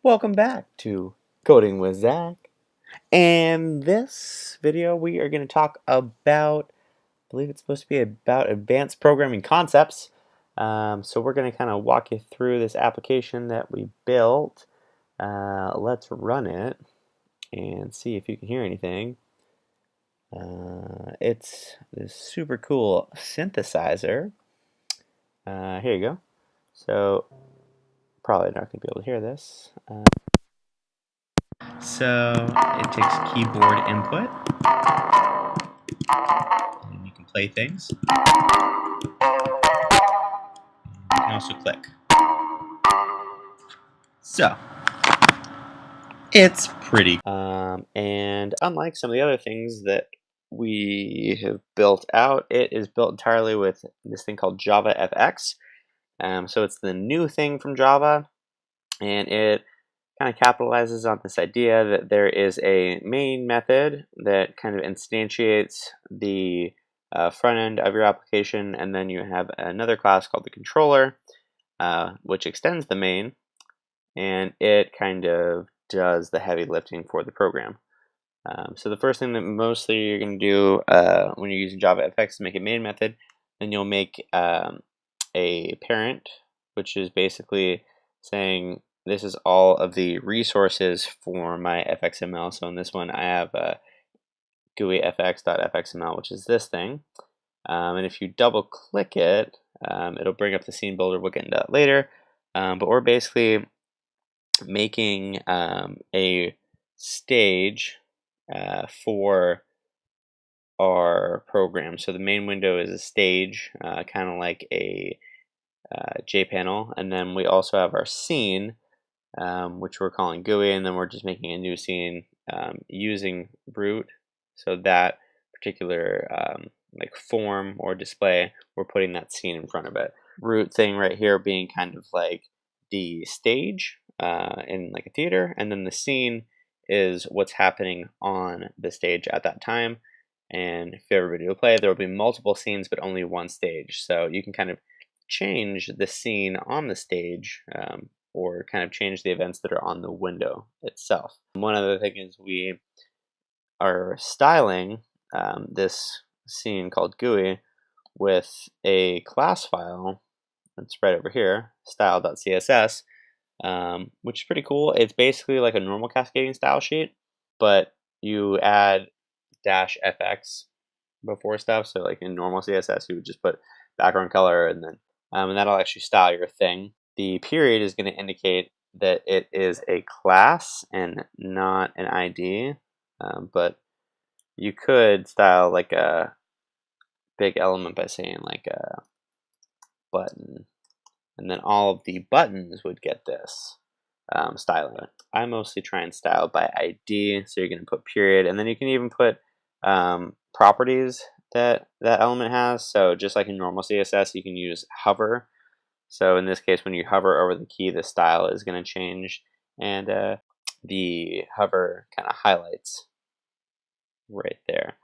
Welcome back to Coding with Zach. And this video we are going to talk about, I believe it's supposed to be about advanced programming concepts. So we're going to kind of walk you through this application that we built. Let's run it and see if you can hear anything. It's this super cool synthesizer. Here you go. So probably not going to be able to hear this. So it takes keyboard input, and you can play things. You can also click. So it's pretty. And unlike some of the other things that we have built out, it is built entirely with this thing called JavaFX. So it's the new thing from Java, and it kind of capitalizes on this idea that there is a main method that kind of instantiates the front end of your application, and then you have another class called the controller, which extends the main, and it kind of does the heavy lifting for the program. So the first thing that mostly you're going to do when you're using JavaFX is make a main method. Then you'll make a parent, which is basically saying this is all of the resources for my fxml. So in this one, I have GUI-fx.fxml, which is this thing. And if you double click it, it'll bring up the scene builder. We'll get into that later. But we're basically making a stage for our program. So the main window is a stage, kind of like a JPanel, and then we also have our scene, which we're calling GUI, and then we're just making a new scene using root. So that particular like form or display, we're putting that scene in front of it. Root thing right here being kind of like the stage in like a theater, and then the scene is what's happening on the stage at that time. And if everybody will play, there will be multiple scenes, but only one stage. So you can kind of change the scene on the stage, or kind of change the events that are on the window itself. One other thing is we are styling this scene called GUI with a class file that's right over here, style.css, which is pretty cool. It's basically like a normal cascading style sheet, but you add -fx before stuff. So like in normal CSS, you would just put background color, and then and that'll actually style your thing. The period is going to indicate that it is a class and not an ID, but you could style like a big element by saying like a button, and then all of the buttons would get this styling. I mostly try and style by ID, so you're going to put period, and then you can even put properties that that element has. So just like in normal CSS, you can use hover. So in this case, when you hover over the key, the style is going to change, and the hover kind of highlights right there.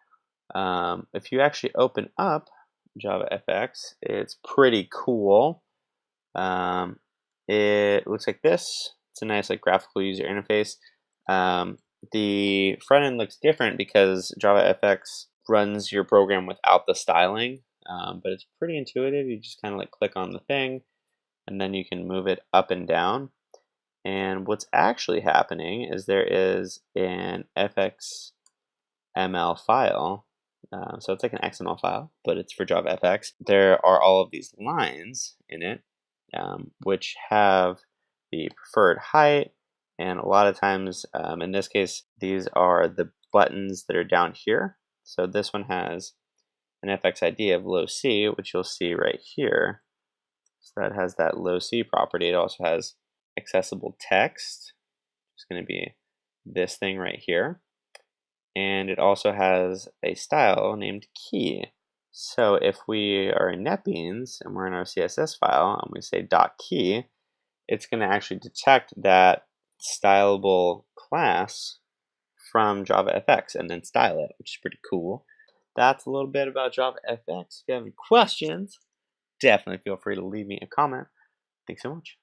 If you actually open up JavaFX, it's pretty cool. It looks like this. It's a nice like graphical user interface. The front end looks different because JavaFX runs your program without the styling, but it's pretty intuitive. You just kind of like click on the thing, and then you can move it up and down. And what's actually happening is there is an fxml file. So it's like an XML file, but it's for JavaFX. There are all of these lines in it, which have the preferred height, and a lot of times, in this case, these are the buttons that are down here. So this one has an FX ID of low C, which you'll see right here. So that has that low C property. It also has accessible text. It's going to be this thing right here. And it also has a style named key. So if we are in NetBeans and we're in our CSS file and we say .key, it's going to actually detect that stylable class from JavaFX and then style it, which is pretty cool. That's a little bit about JavaFX. If you have any questions, definitely feel free to leave me a comment. Thanks so much.